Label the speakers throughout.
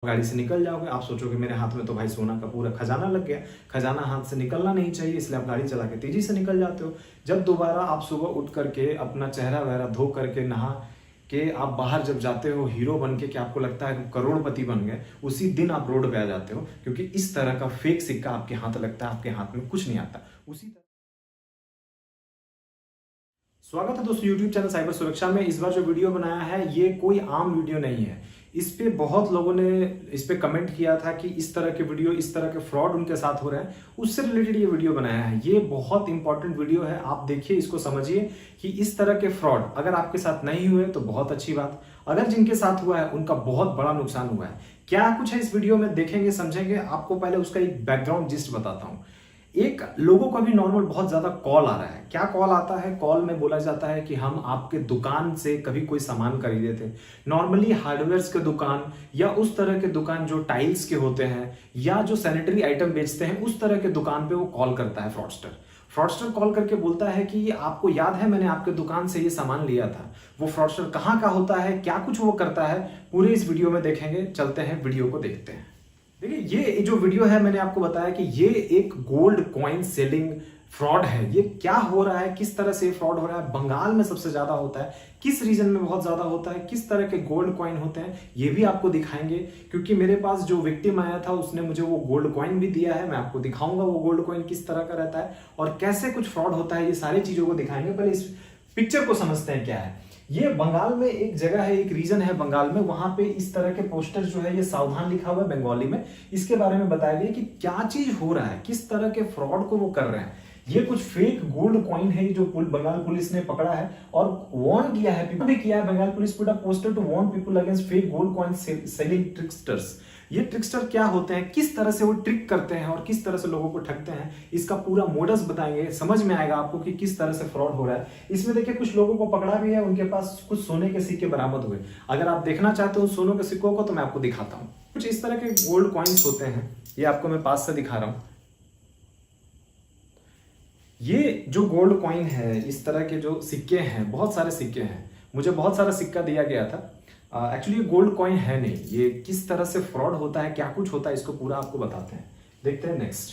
Speaker 1: गाड़ी से निकल जाओगे, आप सोचोगे मेरे हाथ में तो भाई सोना का पूरा खजाना लग गया, खजाना हाथ से निकलना नहीं चाहिए, इसलिए आप गाड़ी चला के तेजी से निकल जाते हो। जब दोबारा आप सुबह उठ करके अपना चेहरा वहरा धो करके नहा के आप बाहर जब जाते हो हीरो बन के कि आपको लगता है कि करोड़पति बन गए, उसी दिन आप रोड पे आ जाते हो, क्योंकि इस तरह का फेक सिक्का आपके हाथ लगता है, आपके हाथ में कुछ नहीं आता। उसी तरह स्वागत है दोस्तों YouTube चैनल साइबर सुरक्षा में। इस बार जो वीडियो बनाया है ये कोई आम वीडियो नहीं है। इस पे बहुत लोगों ने इस पे कमेंट किया था कि इस तरह के वीडियो, इस तरह के फ्रॉड उनके साथ हो रहे हैं, उससे रिलेटेड ये वीडियो बनाया है। ये बहुत इंपॉर्टेंट वीडियो है, आप देखिए, इसको समझिए कि इस तरह के फ्रॉड अगर आपके साथ नहीं हुए तो बहुत अच्छी बात, अगर जिनके साथ हुआ है उनका बहुत बड़ा नुकसान हुआ है। क्या कुछ है इस वीडियो में देखेंगे, समझेंगे। आपको पहले उसका एक बैकग्राउंड जिस्ट बताता हूँ। एक लोगों को अभी नॉर्मल बहुत ज्यादा कॉल आ रहा है। क्या कॉल आता है? कॉल में बोला जाता है कि हम आपके दुकान से कभी कोई सामान खरीदे थे, नॉर्मली हार्डवेयर्स के दुकान या उस तरह के दुकान जो टाइल्स के होते हैं या जो सैनिटरी आइटम बेचते हैं, उस तरह के दुकान पे वो कॉल करता है फ्रॉडस्टर कॉल करके बोलता है कि आपको याद है मैंने आपके दुकान से ये सामान लिया था। वो फ्रॉडस्टर कहाँ का होता है, क्या कुछ वो करता है, पूरे इस वीडियो में देखेंगे। चलते हैं वीडियो को देखते हैं। देखिए, ये जो वीडियो है मैंने आपको बताया कि ये एक गोल्ड कॉइन सेलिंग फ्रॉड है। ये क्या हो रहा है, किस तरह से फ्रॉड हो रहा है, बंगाल में सबसे ज्यादा होता है, किस रीजन में बहुत ज्यादा होता है, किस तरह के गोल्ड कॉइन होते हैं, ये भी आपको दिखाएंगे। क्योंकि मेरे पास जो विक्टिम आया था उसने मुझे वो गोल्ड कॉइन भी दिया है, मैं आपको दिखाऊंगा वो गोल्ड कॉइन किस तरह का रहता है और कैसे कुछ फ्रॉड होता है, ये सारी चीजों को दिखाएंगे। पहले इस पिक्चर को समझते हैं क्या है। ये बंगाल में एक जगह है, एक रीजन है बंगाल में, वहां पे इस तरह के पोस्टर जो है, ये सावधान लिखा हुआ है बंगाली में, इसके बारे में बताया गया कि क्या चीज हो रहा है, किस तरह के फ्रॉड को वो कर रहे हैं। ये कुछ फेक गोल्ड कॉइन है जो बंगाल पुलिस ने पकड़ा है और वार्न किया है, पीपल भी किया है। Bengal police put a poster to warn people against fake gold coin selling tricksters. ये ट्रिकस्टर क्या होते हैं, किस तरह से वो ट्रिक करते हैं और किस तरह से लोगों को ठगते हैं, इसका पूरा मोडस बताएंगे। समझ में आएगा आपको कि किस तरह से फ्रॉड हो रहा है। इसमें देखिए कुछ लोगों को पकड़ा भी है, उनके पास कुछ सोने के सिक्के बरामद हुए। अगर आप देखना चाहते हो सोने के सिक्कों को तो मैं आपको दिखाता हूं। कुछ इस तरह के गोल्ड कॉइन्स होते हैं, ये आपको मैं पास से दिखा रहा हूं। ये जो गोल्ड कॉइन है, इस तरह के जो सिक्के हैं, बहुत सारे सिक्के हैं, मुझे बहुत सारा सिक्का दिया गया था। एक्चुअली ये गोल्ड कॉइन है नहीं। ये किस तरह से फ्रॉड होता है, क्या कुछ होता है, इसको पूरा आपको बताते हैं। देखते हैं नेक्स्ट।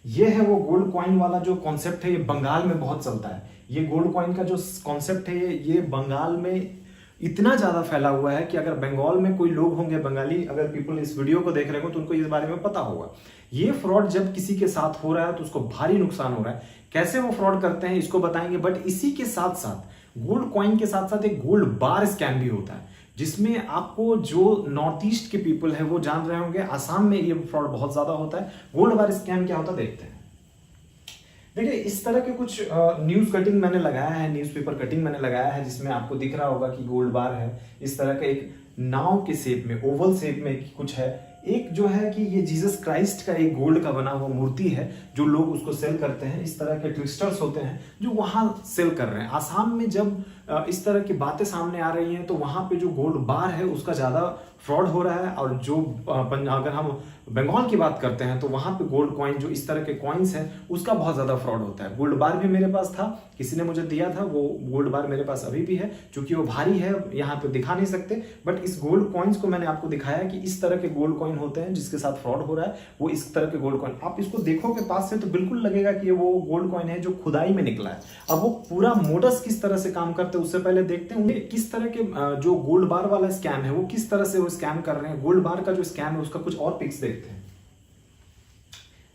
Speaker 1: ये है वो गोल्ड कॉइन वाला जो कॉन्सेप्ट है, ये बंगाल में बहुत चलता है। ये गोल्ड कॉइन का जो कॉन्सेप्ट है ये बंगाल में इतना ज्यादा फैला हुआ है कि अगर बंगाल में कोई लोग होंगे, बंगाली अगर पीपल इस वीडियो को देख रहे हो तो उनको इस बारे में पता होगा। ये फ्रॉड जब किसी के साथ हो रहा है तो उसको भारी नुकसान हो रहा है। कैसे वो फ्रॉड करते हैं इसको बताएंगे, बट इसी के साथ साथ गोल्ड कॉइन के साथ साथ एक गोल्ड बार स्कैम भी होता है, जिसमें आपको जो नॉर्थ ईस्ट के पीपल है वो जान रहे होंगे, आसाम में ये फ्रॉड बहुत ज्यादा होता है। गोल्ड बार स्कैम क्या होता है देखते हैं। देखिए, इस तरह के कुछ न्यूज कटिंग मैंने लगाया है, न्यूज़पेपर कटिंग मैंने लगाया है, जिसमें आपको दिख रहा होगा कि गोल्ड बार है। इस तरह का एक नाव के शेप में, ओवल शेप में कुछ है। एक जो है कि ये जीसस क्राइस्ट का एक गोल्ड का बना हुआ मूर्ति है, जो लोग उसको सेल करते हैं। इस तरह के ट्रिकस्टर्स होते हैं जो वहां सेल कर रहे हैं। आसाम में जब इस तरह की बातें सामने आ रही हैं तो वहां पे जो गोल्ड बार है उसका ज्यादा फ्रॉड हो रहा है। और जो अगर हम बंगाल की बात करते हैं तो वहां पे गोल्ड कॉइन, जो इस तरह के कॉइन्स हैं, उसका बहुत ज्यादा फ्रॉड होता है। गोल्ड बार भी मेरे पास था, किसी ने मुझे दिया था, वो गोल्ड बार मेरे पास अभी भी है। चूंकि वो भारी है, यहाँ पे दिखा नहीं सकते, बट इस गोल्ड कॉइन्स को मैंने आपको दिखाया कि इस तरह के गोल्ड कॉइन होते हैं जिसके साथ फ्रॉड हो रहा है, वो इस तरह के गोल्ड कॉइन। आप इसको देखोगे पास से तो बिल्कुल लगेगा कि ये वो गोल्ड कॉइन है जो खुदाई में निकला है। अब वो पूरा मोडस किस तरह से काम करते हैं उससे पहले देखते हैं किस तरह के जो गोल्ड बार वाला स्कैम है वो किस तरह से वो स्कैम कर रहे हैं। गोल्ड बार का जो स्कैम है उसका कुछ और पिक्स देखते हैं।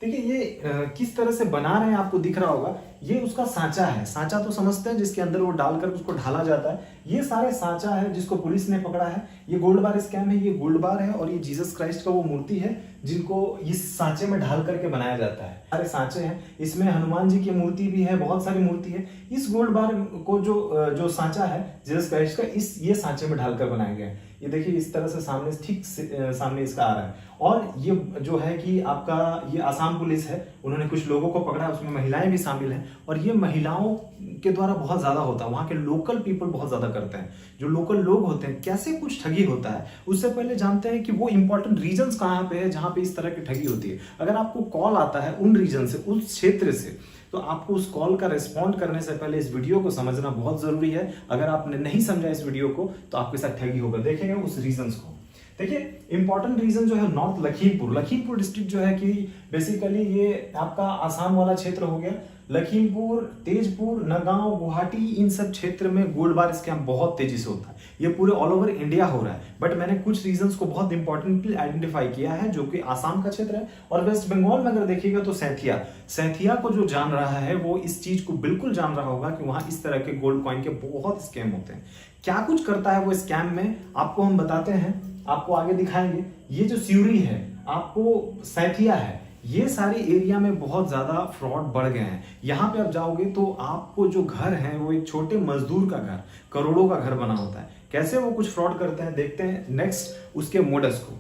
Speaker 1: देखिए, ये किस तरह से बना रहे हैं, आपको दिख रहा होगा। ये उसका सांचा है, सांचा तो समझते हैं, जिसके अंदर वो डालकर उसको ढाला जाता है। ये सारे सांचा है जिसको पुलिस ने पकड़ा है। ये गोल्ड बार स्कैम है, ये गोल्ड बार है और ये जीसस क्राइस्ट का वो मूर्ति है जिनको इस सांचे में ढाल करके बनाया जाता है। सारे सांचे हैं, इसमें हनुमान जी की मूर्ति भी है, बहुत सारी मूर्ति है। इस गोल्ड बार को जो सांचा है जीसस क्राइस्ट का, ये सांचे में ढालकर बनाया गया है। ये देखिए इस तरह से सामने, ठीक सामने इसका आ रहा है। और ये जो है कि आपका ये आसाम पुलिस है, उन्होंने कुछ लोगों को पकड़ा, उसमें महिलाएं भी शामिल हैं। और ये महिलाओं के द्वारा बहुत ज्यादा होता है, वहां के लोकल पीपल बहुत ज्यादा करते हैं। जो लोकल लोग होते हैं, कैसे कुछ ठगी होता है उससे पहले जानते हैं कि वो इंपॉर्टेंट रीजन्स कहाँ पे है जहां पे इस तरह की ठगी होती है। अगर आपको कॉल आता है उन रीजन से, उस क्षेत्र से, तो आपको उस कॉल का रिस्पॉन्ड करने से पहले इस वीडियो को समझना बहुत जरूरी है। अगर आपने नहीं समझा इस वीडियो को तो आपके साथ ठगी होगा। देखेंगे उस रीजंस को। देखिए इंपॉर्टेंट रीजन जो है नॉर्थ लखीमपुर डिस्ट्रिक्ट जो है कि बेसिकली ये आपका आसाम वाला क्षेत्र हो गया। लखीमपुर, तेजपुर, नगांव, गुवाहाटी, इन सब क्षेत्र में गोल्ड बार स्कैम बहुत तेजी से होता है। ये पूरे ऑल ओवर इंडिया हो रहा है, बट मैंने कुछ रीजंस को बहुत इंपॉर्टेंटली आइडेंटिफाई किया है जो कि आसाम का क्षेत्र है। और वेस्ट बंगाल में अगर देखिएगा तो सैथिया को जो जान रहा है वो इस चीज को बिल्कुल जान रहा होगा कि वहां इस तरह के गोल्ड कॉइन के बहुत स्कैम होते हैं। क्या कुछ करता है वो स्कैम में, आपको हम बताते हैं, आपको आगे दिखाएंगे। ये जो सिउरी है, आपको सैथिया है, ये सारे एरिया में बहुत ज्यादा फ्रॉड बढ़ गए हैं। यहाँ पे आप जाओगे तो आपको जो घर है वो एक छोटे मजदूर का घर, करोड़ों का घर बना होता है। कैसे वो कुछ फ्रॉड करते हैं देखते हैं नेक्स्ट उसके मोडस को।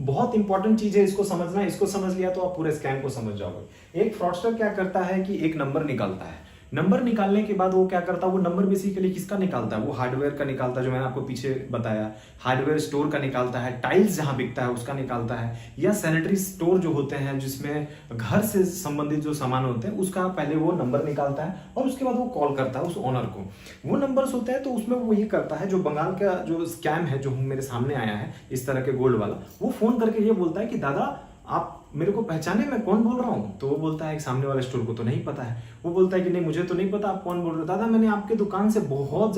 Speaker 1: बहुत इंपॉर्टेंट चीज है इसको समझना, इसको समझ लिया तो आप पूरे स्कैम को समझ जाओगे। एक फ्रॉडस्टर क्या करता है कि एक नंबर निकालता है, नंबर निकालने के बाद वो क्या करता है, वो नंबर बेसिकली किसका निकालता है, वो हार्डवेयर का निकालता है, जो मैंने आपको पीछे बताया, हार्डवेयर स्टोर का निकालता है, टाइल्स जहां बिकता है उसका निकालता है, या सैनिटरी स्टोर जो होते हैं जिसमें घर से संबंधित जो सामान होते हैं उसका पहले वो नंबर निकालता है और उसके बाद वो कॉल करता है उस ओनर को। वो नंबर्स होता है तो उसमें वो ये करता है, जो बंगाल का जो स्कैम है जो मेरे सामने आया है इस तरह के गोल्ड वाला, वो फोन करके ये बोलता है कि दादा आप मेरे को पहचाने मैं कौन बोल रहा हूं? तो वो बोलता है सामने वाले स्टोर को तो नहीं पता है। वो बोलता है कि नहीं मुझे तो नहीं पता आप कौन बोल रहे हो। दादा मैंने आपके दुकान से बहुत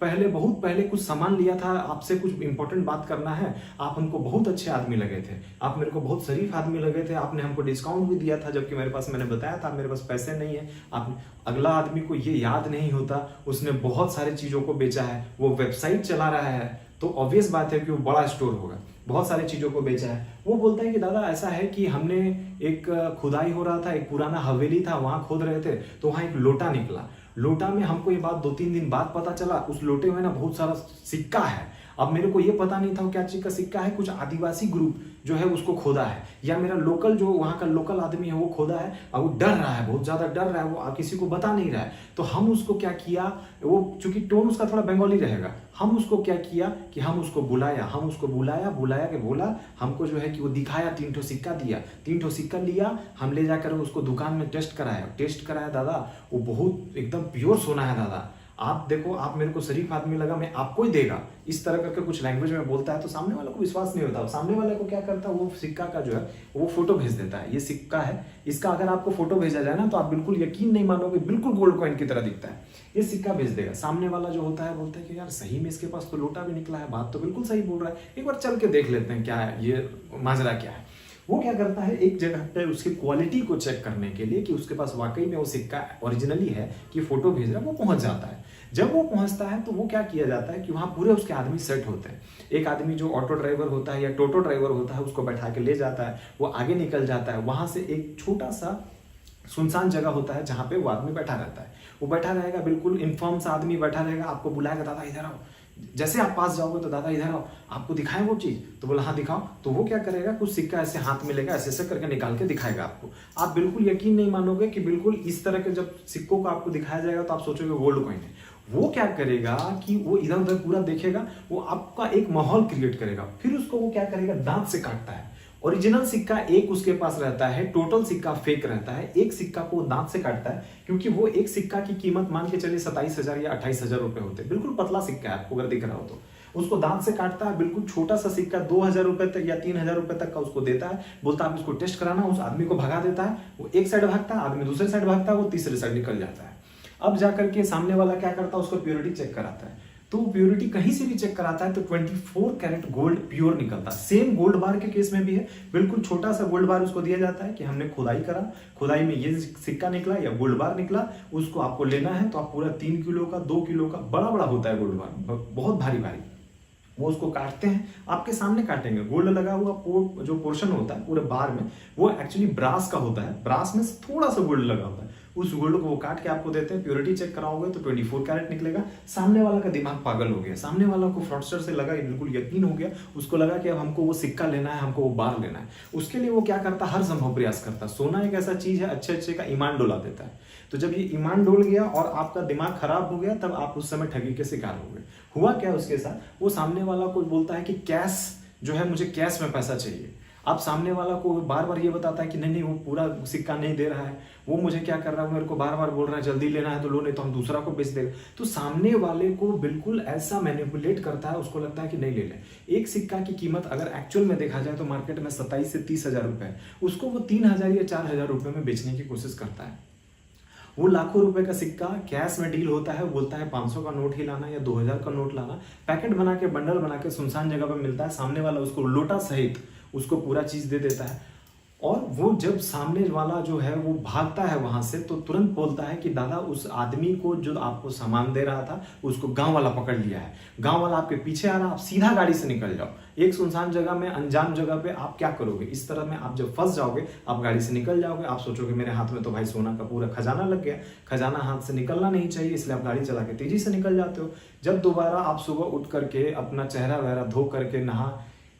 Speaker 1: पहले कुछ सामान लिया था, आपसे कुछ इंपॉर्टेंट बात करना है। आप हमको बहुत अच्छे आदमी लगे थे, आप मेरे को बहुत शरीफ आदमी लगे थे, आपने हमको डिस्काउंट भी दिया था जबकि मेरे पास, मैंने बताया था मेरे पास पैसे नहीं है। आपने, अगला आदमी को ये याद नहीं होता, उसने बहुत सारी चीजों को बेचा है, वो वेबसाइट चला रहा है तो ऑब्वियस बात है कि वो बड़ा स्टोर होगा, बहुत सारी चीजों को बेचा है। वो बोलता है कि दादा ऐसा है कि हमने एक खुदाई हो रहा था, एक पुराना हवेली था, वहां खोद रहे थे तो वहां एक लोटा निकला। लोटा में हमको ये बात 2-3 दिन बाद पता चला, उस लोटे में ना बहुत सारा सिक्का है। अब मेरे को ये पता नहीं था वो क्या चीज का सिक्का है, कुछ आदिवासी ग्रुप जो है उसको खोदा है, या मेरा लोकल जो वहां का लोकल आदमी है वो खोदा है, और वो डर रहा है, बहुत ज्यादा डर रहा है, वो किसी को बता नहीं रहा है। तो हम उसको क्या किया, वो चूंकि टोन उसका थोड़ा बंगाली रहेगा, हम उसको क्या किया कि हम उसको बुलाया कि बोला हमको जो है कि वो दिखाया, 3 ठो सिक्का दिया, 3 ठो सिक्का लिया, हम ले जाकर उसको दुकान में टेस्ट कराया दादा, वो बहुत एकदम प्योर सोना है दादा, आप देखो, आप मेरे को शरीफ आदमी लगा, मैं आपको ही देगा, इस तरह करके कुछ लैंग्वेज में बोलता है। तो सामने वाले को विश्वास नहीं होता, सामने वाले को क्या करता है, वो सिक्का का जो है वो फोटो भेज देता है, ये सिक्का है, इसका अगर आपको फोटो भेजा जाए ना तो आप बिल्कुल यकीन नहीं मानोगे, बिल्कुल गोल्ड कॉइन की तरह दिखता है, ये सिक्का भेज देगा। सामने वाला जो होता है बोलता है कि यार सही में इसके पास तो लोटा भी निकला है, बात तो बिल्कुल सही बोल रहा है, एक बार चल के देख लेते हैं क्या है ये माजरा क्या है। वो क्या करता है, एक जगह पे उसकी क्वालिटी को चेक करने के लिए कि उसके पास वाकई में वो सिक्का ओरिजिनली है कि फोटो भेज रहा है, वो पहुंच जाता है। जब वो पहुंचता है तो वो क्या किया जाता है कि वहां पूरे उसके आदमी सेट होते हैं। एक आदमी जो ऑटो ड्राइवर होता है या टोटो ड्राइवर होता है उसको बैठा के ले जाता है, वो आगे निकल जाता है, वहां से एक छोटा सा सुनसान जगह होता है जहां पे वो आदमी बैठा रहता है। वो बैठा रहेगा, बिल्कुल इन्फॉर्म सा आदमी बैठा रहेगा, आपको बुलाएगा, दादा इधर आओ। जैसे आप पास जाओगे तो दादा इधर आओ, आपको दिखाएं वो चीज, तो बोला हाँ दिखाओ। तो वो क्या करेगा, कुछ सिक्का ऐसे हाथ में लेगा, ऐसे ऐसे करके निकाल के दिखाएगा आपको। आप बिल्कुल यकीन नहीं मानोगे कि बिल्कुल इस तरह के जब सिक्कों को आपको दिखाया जाएगा तो आप सोचोगे गोल्ड कॉइन है। वो क्या करेगा कि वो इधर उधर पूरा देखेगा, वो आपका एक माहौल क्रिएट करेगा, फिर उसको वो क्या करेगा, दांत से काटता है। ओरिजिनल सिक्का एक उसके पास रहता है, टोटल सिक्का फेक रहता है। एक सिक्का को दांत से काटता है, क्योंकि वो एक सिक्का की कीमत मान के चलिए 27,000 या 28,000 रुपए होते हैं। बिल्कुल पतला सिक्का है, आपको अगर दिख रहा हो तो उसको दांत से काटता है। बिल्कुल छोटा सा सिक्का 2,000 रुपए तक या 3,000 रुपए तक का उसको देता है, बोलता है आप इसको टेस्ट कराना, उस आदमी को भगा देता है। वो एक साइड भागता है, आदमी दूसरे साइड भागता है, वो तीसरे साइड निकल जाता है। अब जाकर के सामने वाला क्या करता है, उसको प्योरिटी चेक कराता है। तो प्योरिटी कहीं से भी चेक कराता है तो 24 कैरेट गोल्ड प्योर निकलता है। सेम गोल्ड बार के केस में भी है, बिल्कुल छोटा सा गोल्ड बार उसको दिया जाता है कि हमने खुदाई करा, खुदाई में ये सिक्का निकला या गोल्ड बार निकला, उसको आपको लेना है तो आप पूरा 3 किलो का, 2 किलो का, बड़ा बड़ा होता है गोल्ड बार, बहुत भारी भारी। वो उसको काटते हैं, आपके सामने काटेंगे। गोल्ड लगा हुआ जो पोर्शन होता है पूरे बार में, वो एक्चुअली ब्रास का होता है, ब्रास में थोड़ा सा गोल्ड लगा होता है। उस गोल्ड को वो काट के आपको देते हैं। प्योरिटी चेक कराओगे तो 24 कैरेट निकलेगा। सामने वाला का दिमाग पागल हो गया, सामने वाला को फ्रॉडस्टर से लगा, बिल्कुल यकीन हो गया, उसको लगा कि अब हमको वो सिक्का लेना है, हमको वो बार लेना है। उसके लिए वो क्या करता, हर संभव प्रयास करता। सोना एक ऐसा चीज है, अच्छे अच्छे का ईमान डोला देता है। तो जब ये ईमान डोल गया और आपका दिमाग खराब हो गया, तब आप उस समय ठगी के शिकार हो गए। हुआ क्या उसके साथ, वो सामने वाला को बोलता है कि कैश जो है, मुझे कैश में पैसा चाहिए। आप सामने वाला को बार बार ये बताता है कि नहीं नहीं वो पूरा सिक्का नहीं दे रहा है, वो मुझे क्या कर रहा है, मेरे को बार बार बोल रहा है जल्दी लेना है तो लो, नहीं तो हम दूसरा को बेच देगा। तो सामने वाले को बिल्कुल ऐसा मैनिपुलेट करता है, उसको लगता है कि नहीं ले लें। एक सिक्का की कीमत अगर एक्चुअल में देखा जाए तो मार्केट में 27 से 30 हजार रुपए है, उसको वो 3,000 या 4,000 रुपए में बेचने की कोशिश करता है। वो लाखों रुपए का सिक्का कैश में डील होता है, बोलता है 500 का नोट ही लाना या 2,000 का नोट लाना, पैकेट बना के बंडल बना के सुनसान जगह पे मिलता है, सामने वाला उसको लोटा सहित उसको पूरा चीज दे देता है। और वो जब सामने वाला जो है वो भागता है वहां से, तो तुरंत बोलता है कि दादा उस आदमी को जो आपको सामान दे रहा था उसको गांव वाला पकड़ लिया है, गांव वाला आपके पीछे आ रहा, आप सीधा गाड़ी से निकल जाओ। एक सुनसान जगह में, अनजान जगह पे आप क्या करोगे? इस तरह में आप जब फंस जाओगे, आप गाड़ी से निकल जाओगे, आप सोचोगे मेरे हाथ में तो भाई सोना का पूरा खजाना लग गया, खजाना हाथ से निकलना नहीं चाहिए, इसलिए आप गाड़ी चला के तेजी से निकल जाते हो। जब दोबारा आप सुबह उठ करके अपना चेहरा वहरा धो करके नहा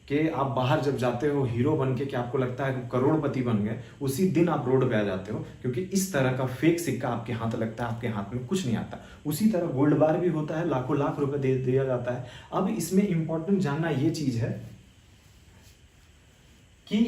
Speaker 1: कि आप बाहर जब जाते हो हीरो बन के, कि आपको लगता है करोड़पति बन गए, उसी दिन आप रोड पे आ जाते हो, क्योंकि इस तरह का फेक सिक्का आपके हाथ लगता है, आपके हाथ में कुछ नहीं आता। उसी तरह गोल्ड बार भी होता है, लाखों लाख रुपए दे दिया जाता है। अब इसमें इंपॉर्टेंट जानना ये चीज है कि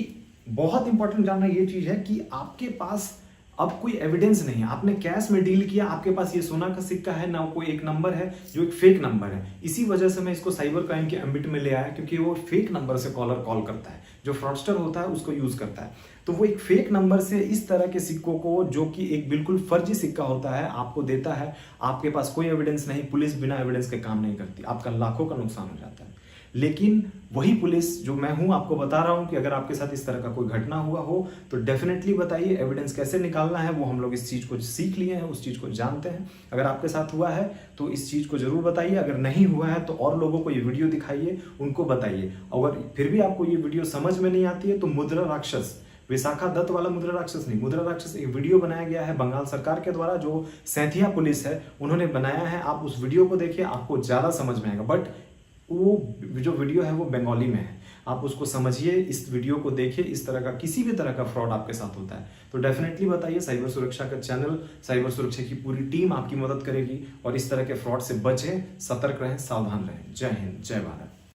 Speaker 1: बहुत इंपॉर्टेंट जानना ये चीज है कि आपके पास अब कोई एविडेंस नहीं है, आपने कैश में डील किया, आपके पास ये सोना का सिक्का है ना, कोई एक नंबर है जो एक फेक नंबर है। इसी वजह से मैं इसको साइबर क्राइम के एम्बिट में ले आया, क्योंकि वो फेक नंबर से कॉलर कॉल करता है, जो फ्रॉडस्टर होता है उसको यूज करता है। तो वो एक फेक नंबर से इस तरह के सिक्कों को, जो कि एक बिल्कुल फर्जी सिक्का होता है, आपको देता है। आपके पास कोई एविडेंस नहीं, पुलिस बिना एविडेंस के काम नहीं करती, आपका लाखों का नुकसान हो जाता है। लेकिन वही पुलिस जो मैं हूं, आपको बता रहा हूं कि अगर आपके साथ इस तरह का कोई घटना हुआ हो तो डेफिनेटली बताइए, एविडेंस कैसे निकालना है वो हम लोग इस चीज को सीख लिए हैं, उस चीज को जानते हैं। अगर आपके साथ हुआ है तो इस चीज को जरूर बताइए, अगर नहीं हुआ है तो और लोगों को ये वीडियो दिखाइए, उनको बताइए। अगर फिर भी आपको ये वीडियो समझ में नहीं आती है तो मुद्रा राक्षस, विशाखा दत्त वाला मुद्रा राक्षस नहीं, मुद्रा राक्षस एक वीडियो बनाया गया है बंगाल सरकार के द्वारा, जो सैंथिया पुलिस है उन्होंने बनाया है। आप उस वीडियो को देखिए, आपको ज्यादा समझ में आएगा। बट वो जो वीडियो है वो बंगाली में है, आप उसको समझिए, इस वीडियो को देखिए। इस तरह का किसी भी तरह का फ्रॉड आपके साथ होता है तो डेफिनेटली बताइए। साइबर सुरक्षा का चैनल, साइबर सुरक्षा की पूरी टीम आपकी मदद करेगी, और इस तरह के फ्रॉड से बचें, सतर्क रहें, सावधान रहें। जय हिंद, जय भारत।